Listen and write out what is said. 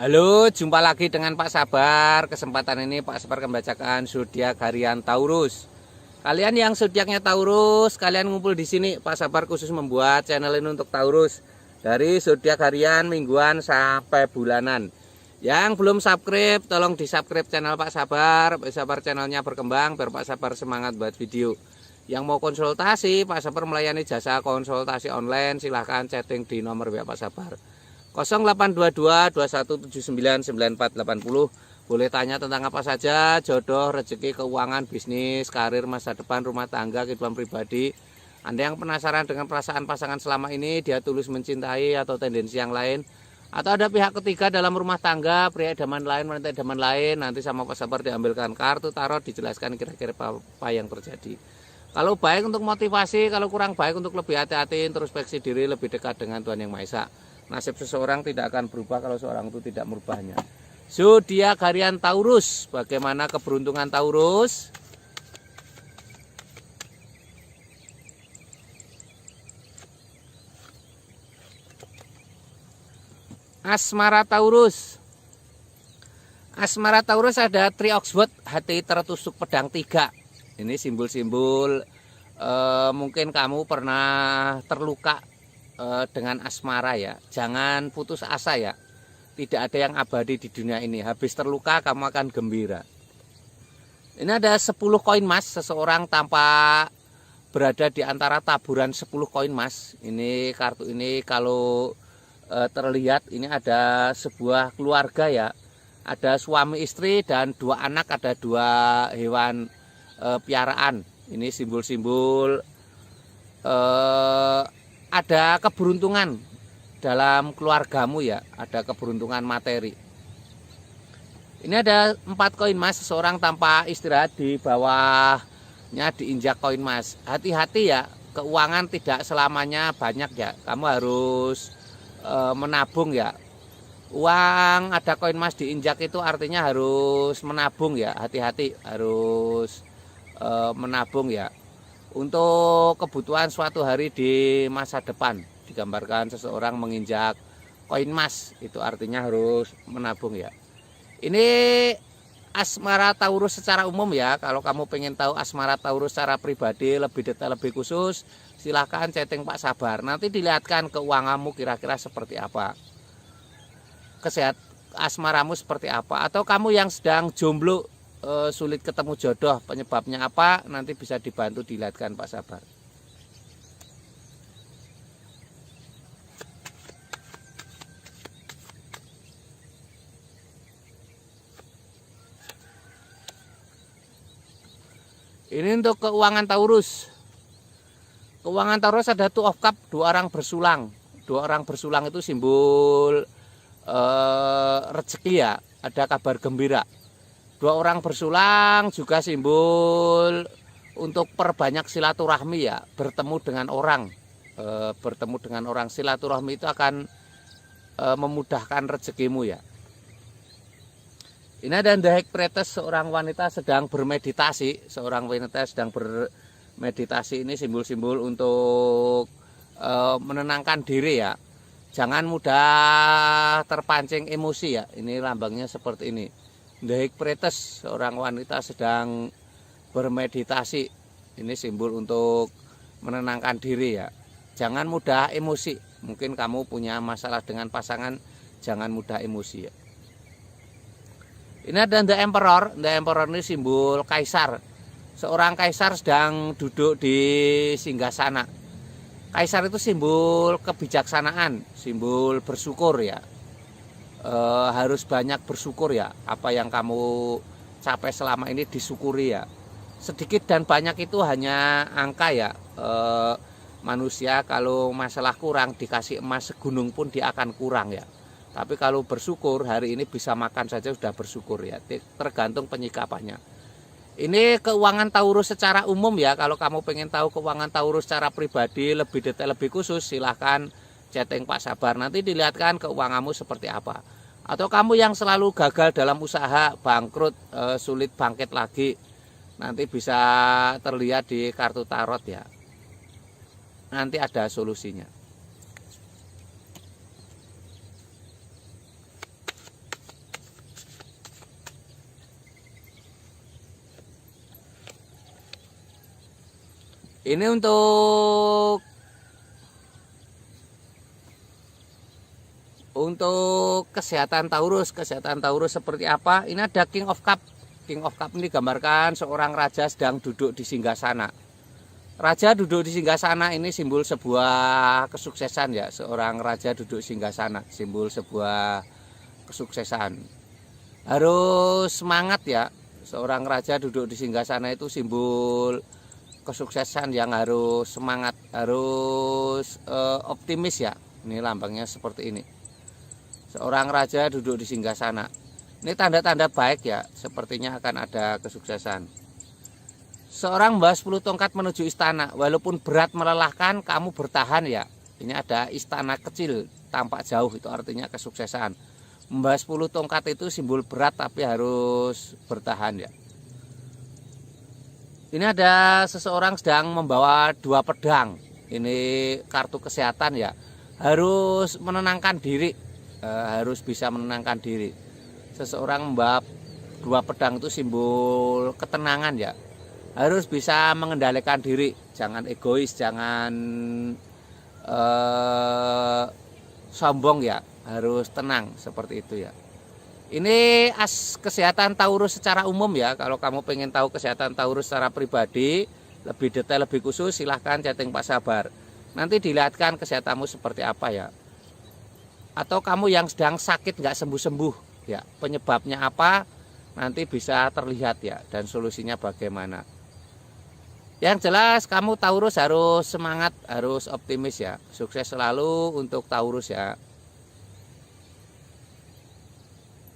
Halo, jumpa lagi dengan Pak Sabar. Kesempatan ini Pak Sabar akan membacakan zodiak harian Taurus. Kalian yang zodiaknya Taurus, kalian ngumpul di sini. Pak Sabar khusus membuat channel ini untuk Taurus. Dari zodiak harian, mingguan sampai bulanan. Yang belum subscribe, tolong di-subscribe channel Pak Sabar. Pak Sabar channelnya berkembang biar Pak Sabar semangat buat video. Yang mau konsultasi, Pak Sabar melayani jasa konsultasi online. Silahkan chatting di nomor WA Pak Sabar 0822 2179 9480. Boleh tanya tentang apa saja, jodoh, rezeki, keuangan, bisnis, karir, masa depan, rumah tangga, kehidupan pribadi. Anda yang penasaran dengan perasaan pasangan selama ini, dia tulus mencintai atau tendensi yang lain, atau ada pihak ketiga dalam rumah tangga, pria idaman lain, wanita idaman lain, nanti sama Pak Sabar diambilkan kartu tarot, dijelaskan kira-kira apa yang terjadi. Kalau baik untuk motivasi, kalau kurang baik untuk lebih hati-hati, introspeksi diri, lebih dekat dengan Tuhan Yang Maha Esa. Nasib seseorang tidak akan berubah kalau seorang itu tidak merubahnya. Zodiak harian Taurus. Bagaimana keberuntungan Taurus? Asmara Taurus. Asmara Taurus ada Tree Oxwood, hati tertusuk pedang 3. Ini simbol-simbol mungkin kamu pernah terluka dengan asmara ya. Jangan putus asa ya. Tidak ada yang abadi di dunia ini. Habis terluka kamu akan gembira. Ini ada 10 koin emas. Seseorang tanpa berada di antara taburan 10 koin emas. Ini kartu ini kalau terlihat ini ada sebuah keluarga ya. Ada suami istri dan 2 anak, ada 2 hewan piaraan. Ini simbol-simbol ada keberuntungan dalam keluargamu ya, ada keberuntungan materi. Ini ada 4 koin emas, seseorang tanpa istirahat di bawahnya diinjak koin emas. Hati-hati ya, keuangan tidak selamanya banyak ya, kamu harus menabung ya. Uang ada koin emas diinjak itu artinya harus menabung ya, hati-hati harus menabung ya. Untuk kebutuhan suatu hari di masa depan, digambarkan seseorang menginjak koin emas, itu artinya harus menabung ya. Ini asmara Taurus secara umum ya. Kalau kamu pengen tahu asmara Taurus secara pribadi lebih detail, lebih khusus, silahkan chatting Pak Sabar. Nanti dilihatkan keuanganmu kira-kira seperti apa, kesehatan asmaramu seperti apa, atau kamu yang sedang jomblo, sulit ketemu jodoh, penyebabnya apa, nanti bisa dibantu dilihatkan Pak Sabar. Ini untuk keuangan Taurus. Keuangan Taurus ada Two of Cup, 2 orang bersulang. 2 orang bersulang itu simbol rezeki ya, ada kabar gembira. 2 orang bersulang juga simbol untuk perbanyak silaturahmi ya, bertemu dengan orang. Bertemu dengan orang, silaturahmi itu akan memudahkan rezekimu ya. Ini ada The High Priestess, seorang wanita sedang bermeditasi. Seorang wanita sedang bermeditasi, ini simbol-simbol untuk menenangkan diri ya. Jangan mudah terpancing emosi ya, ini lambangnya seperti ini. The High Priestess, seorang wanita sedang bermeditasi. Ini simbol untuk menenangkan diri ya. Jangan mudah emosi. Mungkin kamu punya masalah dengan pasangan, jangan mudah emosi ya. Ini ada The Emperor. The Emperor ini simbol kaisar. Seorang kaisar sedang duduk di singgasana. Kaisar itu simbol kebijaksanaan, simbol bersyukur ya. Harus banyak bersyukur ya, apa yang kamu capai selama ini disyukuri ya. Sedikit dan banyak itu hanya angka ya. Manusia kalau masalah kurang dikasih emas segunung pun dia akan kurang ya. Tapi kalau bersyukur, hari ini bisa makan saja sudah bersyukur ya, tergantung penyikapannya. Ini keuangan Taurus secara umum ya. Kalau kamu pengen tahu keuangan Taurus secara pribadi lebih detail, lebih khusus, silahkan chatting Pak Sabar. Nanti dilihatkan keuanganmu seperti apa. Atau kamu yang selalu gagal dalam usaha, bangkrut, sulit bangkit lagi, nanti bisa terlihat di kartu tarot ya. Nanti ada solusinya. Ini untuk kesehatan Taurus seperti apa? Ini ada King of Cup. King of Cup ini gambarkan seorang raja sedang duduk di singgasana. Raja duduk di singgasana ini simbol sebuah kesuksesan ya. Seorang raja duduk singgasana, simbol sebuah kesuksesan. Harus semangat ya. Seorang raja duduk di singgasana itu simbol kesuksesan yang harus semangat, harus optimis ya. Ini lambangnya seperti ini. Seorang raja duduk di singgasana. Ini tanda-tanda baik ya, sepertinya akan ada kesuksesan. Seorang membawa 10 tongkat menuju istana, walaupun berat melelahkan, kamu bertahan ya. Ini ada istana kecil, tampak jauh, itu artinya kesuksesan. Membawa 10 tongkat itu simbol berat tapi harus bertahan ya. Ini ada seseorang sedang membawa 2 pedang. Ini kartu kesehatan ya. Harus menenangkan diri, harus bisa menenangkan diri. Seseorang membawa 2 pedang itu simbol ketenangan ya. Harus bisa mengendalikan diri, jangan egois, jangan sombong ya. Harus tenang seperti itu ya. Ini kesehatan Taurus secara umum ya. Kalau kamu pengen tahu kesehatan Taurus secara pribadi, lebih detail, lebih khusus, silahkan chatting Pak Sabar. Nanti dilihatkan kesehatanmu seperti apa ya. Atau kamu yang sedang sakit nggak sembuh-sembuh ya, penyebabnya apa nanti bisa terlihat ya, dan solusinya bagaimana. Yang jelas kamu Taurus harus semangat, harus optimis ya. Sukses selalu untuk Taurus ya.